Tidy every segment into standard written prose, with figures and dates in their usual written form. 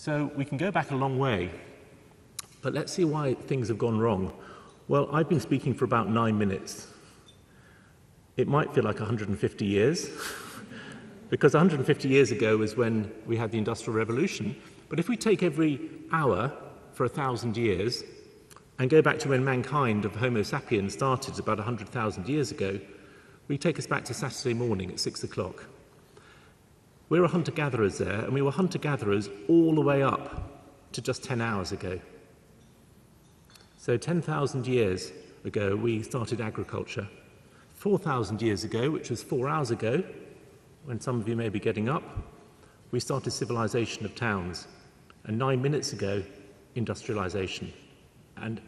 So we can go back a long way, but let's see why things have gone wrong. Well, I've been speaking for about 9 minutes. It might feel like 150 years, because 150 years ago was when we had the Industrial Revolution. But if we take every hour for 1,000 years and go back to when mankind of Homo sapiens started about 100,000 years ago, we take us back to Saturday morning at 6 o'clock. We were hunter-gatherers there, and we were hunter-gatherers all the way up to just 10 hours ago. So 10,000 years ago, we started agriculture. 4,000 years ago, which was 4 hours ago, when some of you may be getting up, we started civilization of towns. And 9 minutes ago, industrialization. And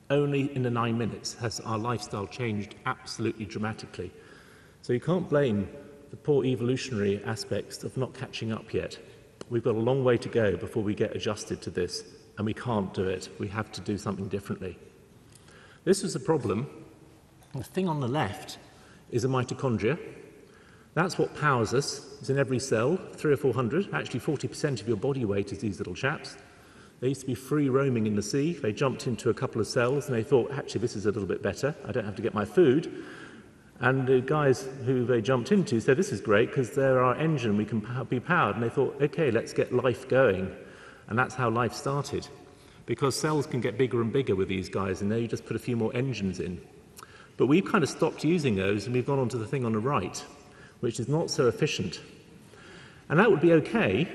only in the 9 minutes has our lifestyle changed absolutely dramatically. So you can't blame the poor evolutionary aspects of not catching up yet. We've got a long way to go before we get adjusted to this, and we can't do it. We have to do something differently. This is the problem. The thing on the left is a mitochondria. That's what powers us. It's in every cell, 300 or 400. Actually, 40% of your body weight is these little chaps. They used to be free roaming in the sea. They jumped into a couple of cells, and they thought, actually, this is a little bit better. I don't have to get my food. And the guys who they jumped into said, this is great because they're our engine, we can be powered. And they thought, okay, let's get life going. And that's how life started. Because cells can get bigger and bigger with these guys, and there you just put a few more engines in. But we've kind of stopped using those, and we've gone on to the thing on the right, which is not so efficient. And that would be okay,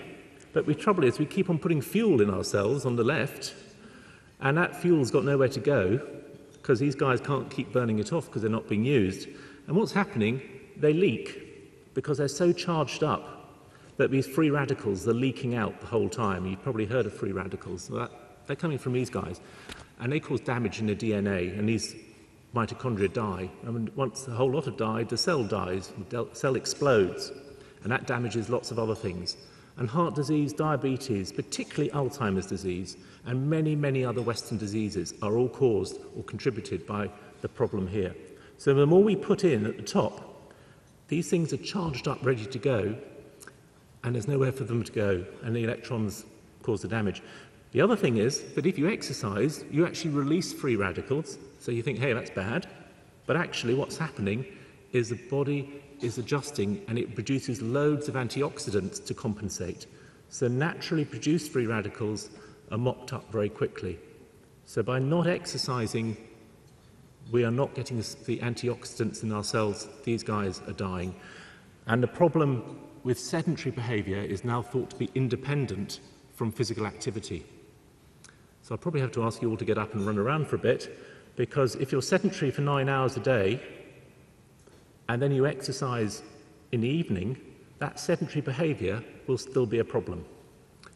but the trouble is we keep on putting fuel in our cells on the left, and that fuel's got nowhere to go, because these guys can't keep burning it off because they're not being used. And what's happening? They leak because they're so charged up that these free radicals are leaking out the whole time. You've probably heard of free radicals. They're coming from these guys, and they cause damage in the DNA, and these mitochondria die. And once a whole lot have died, the cell dies, the cell explodes, and that damages lots of other things. And heart disease, diabetes, particularly Alzheimer's disease, and many, many other Western diseases are all caused or contributed by the problem here. So the more we put in at the top, these things are charged up, ready to go, and there's nowhere for them to go, and the electrons cause the damage. The other thing is that if you exercise, you actually release free radicals, so you think, hey, that's bad, but actually what's happening is the body is adjusting and it produces loads of antioxidants to compensate. So naturally produced free radicals are mopped up very quickly. So by not exercising, we are not getting the antioxidants in our cells. These guys are dying. And the problem with sedentary behavior is now thought to be independent from physical activity. So I'll probably have to ask you all to get up and run around for a bit, because if you're sedentary for 9 hours a day, and then you exercise in the evening, that sedentary behavior will still be a problem.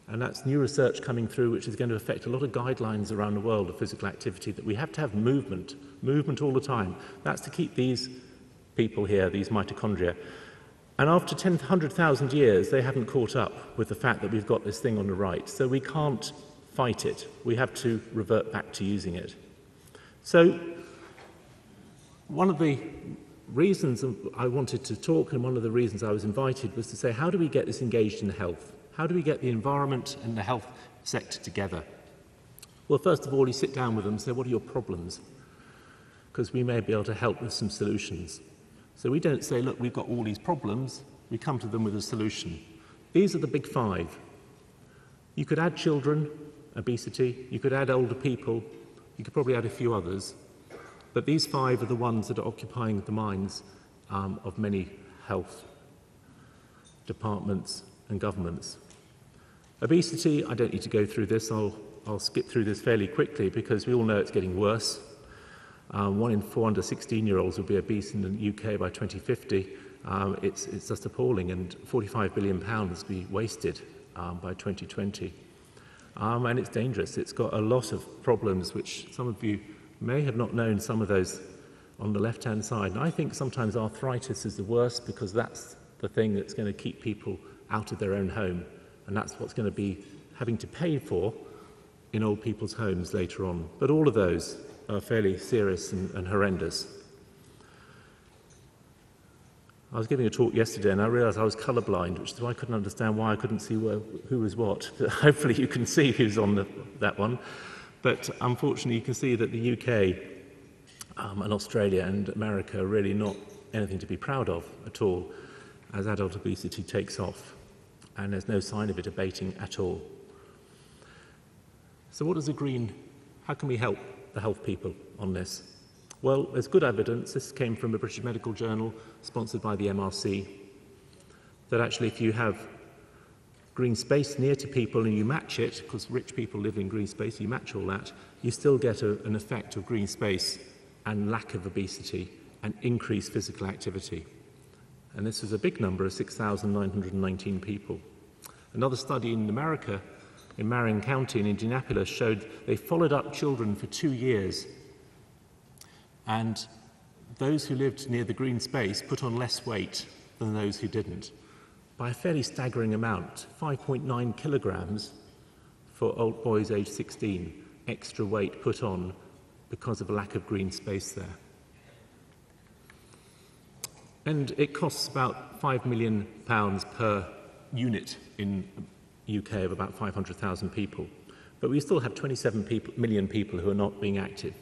And that's new research coming through, which is going to affect a lot of guidelines around the world of physical activity, that we have to have movement all the time. That's to keep these people here, these mitochondria. And after 100,000 years, they haven't caught up with the fact that we've got this thing on the right. So we can't fight it. We have to revert back to using it. So one of the reasons I wanted to talk, and one of the reasons I was invited, was to say, how do we get this engaged in health? How do we get the environment and the health sector together? Well, first of all, you sit down with them and say, what are your problems? Because we may be able to help with some solutions. So we don't say, look, we've got all these problems. We come to them with a solution. These are the big five. You could add children, obesity. You could add older people. You could probably add a few others. But these five are the ones that are occupying the minds of many health departments and governments. Obesity, I don't need to go through this. I'll skip through this fairly quickly because we all know it's getting worse. 1 in 4 under 16-year-olds will be obese in the UK by 2050. It's just appalling, and £45 billion will be wasted by 2020. And it's dangerous. It's got a lot of problems, which some of you may have not known, some of those on the left-hand side. And I think sometimes arthritis is the worst, because that's the thing that's going to keep people out of their own home. And that's what's going to be having to pay for in old people's homes later on. But all of those are fairly serious and horrendous. I was giving a talk yesterday and I realised I was colourblind, which is why I couldn't understand why I couldn't see who was what. But hopefully you can see who's on that one. But unfortunately you can see that the UK and Australia and America are really not anything to be proud of at all as adult obesity takes off. And there's no sign of it abating at all. So how can we help the health people on this? Well, there's good evidence. This came from a British medical journal sponsored by the MRC, that actually if you have green space near to people and you match it, because rich people live in green space, you match all that, you still get an effect of green space and lack of obesity and increased physical activity. And this was a big number of 6,919 people. Another study in America, in Marion County in Indianapolis, showed they followed up children for 2 years. And those who lived near the green space put on less weight than those who didn't, by a fairly staggering amount, 5.9 kilograms for old boys aged 16, extra weight put on because of a lack of green space there. And it costs about £5 million per unit in the UK of about 500,000 people. But we still have 27 million people who are not being active.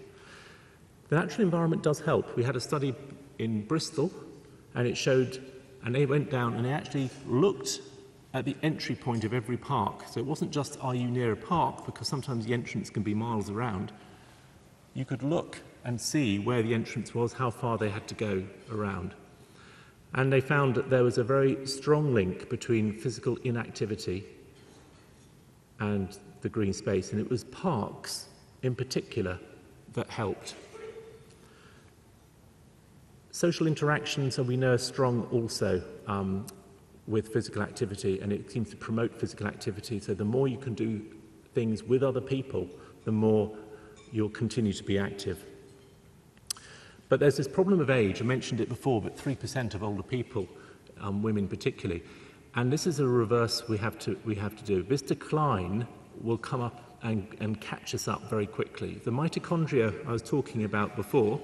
The natural environment does help. We had a study in Bristol, and it showed, and they went down and they actually looked at the entry point of every park. So it wasn't just, are you near a park, because sometimes the entrance can be miles around. You could look and see where the entrance was, how far they had to go around. And they found that there was a very strong link between physical inactivity and the green space, and it was parks in particular that helped. Social interactions, and we know, are strong also with physical activity, and it seems to promote physical activity. So the more you can do things with other people, the more you'll continue to be active. But there's this problem of age. I mentioned it before, but 3% of older people, women particularly, and this is a reverse we have to do. This decline will come up and catch us up very quickly. The mitochondria I was talking about before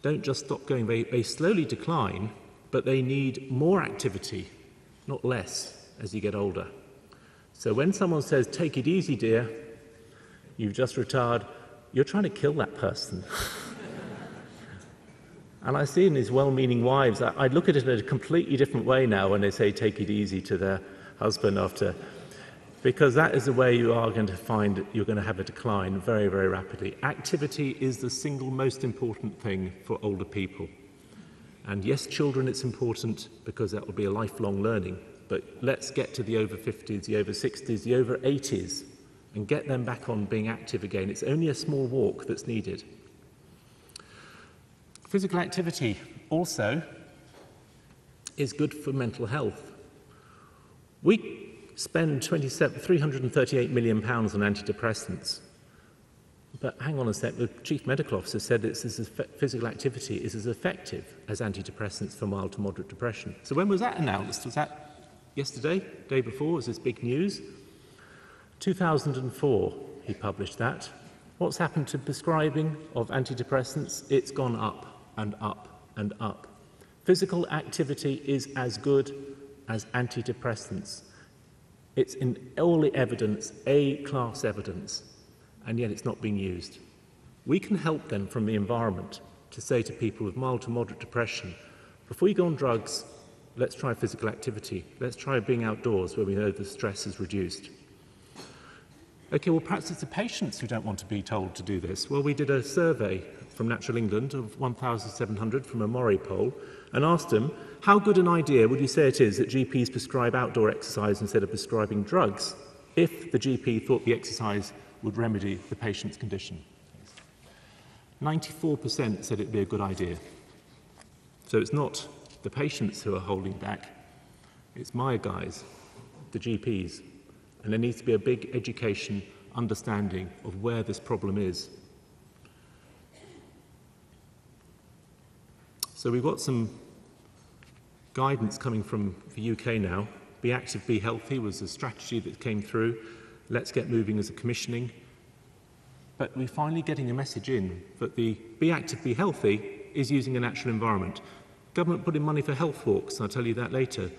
don't just stop going. They slowly decline, but they need more activity, not less, as you get older. So when someone says, "Take it easy, dear, you've just retired," you're trying to kill that person. And I see in these well-meaning wives, I look at it in a completely different way now when they say "take it easy" to their husband because that is the way you are going to find that you're going to have a decline very, very rapidly. Activity is the single most important thing for older people. And yes, children, it's important because that will be a lifelong learning, but let's get to the over 50s, the over 60s, the over 80s, and get them back on being active again. It's only a small walk that's needed. Physical activity also is good for mental health. We spend £338 million on antidepressants. But hang on a sec, the Chief Medical Officer said that physical activity is as effective as antidepressants for mild to moderate depression. So when was that announced? Was that yesterday, day before? Was this big news? 2004, he published that. What's happened to prescribing of antidepressants? It's gone up and up and up. Physical activity is as good as antidepressants. It's in all the evidence, A-class evidence, and yet it's not being used. We can help them from the environment to say to people with mild to moderate depression, before you go on drugs, let's try physical activity. Let's try being outdoors where we know the stress is reduced. Okay, well, perhaps it's the patients who don't want to be told to do this. Well, we did a survey from Natural England of 1,700 from a Murray poll and asked them, how good an idea would you say it is that GPs prescribe outdoor exercise instead of prescribing drugs if the GP thought the exercise would remedy the patient's condition? 94% said it'd be a good idea. So it's not the patients who are holding back, it's my guys, the GPs. And there needs to be a big education understanding of where this problem is. So we've got some guidance coming from the UK now. Be active, be healthy was a strategy that came through. Let's get moving as a commissioning. But we're finally getting a message in that the be active, be healthy is using a natural environment. Government put in money for health walks, I'll tell you that later.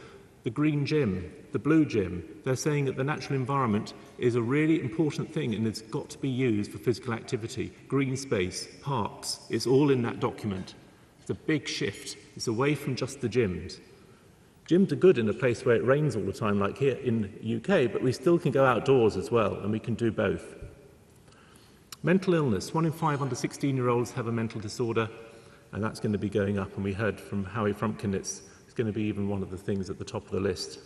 The green gym, the blue gym, they're saying that the natural environment is a really important thing and it's got to be used for physical activity. Green space, parks, it's all in that document. It's a big shift. It's away from just the gyms. Gyms are good in a place where it rains all the time, like here in the UK, but we still can go outdoors as well, and we can do both. Mental illness. 1 in 5 under 16-year-olds have a mental disorder, and that's going to be going up, and we heard from Howie Frumpkin it's going to be even one of the things at the top of the list.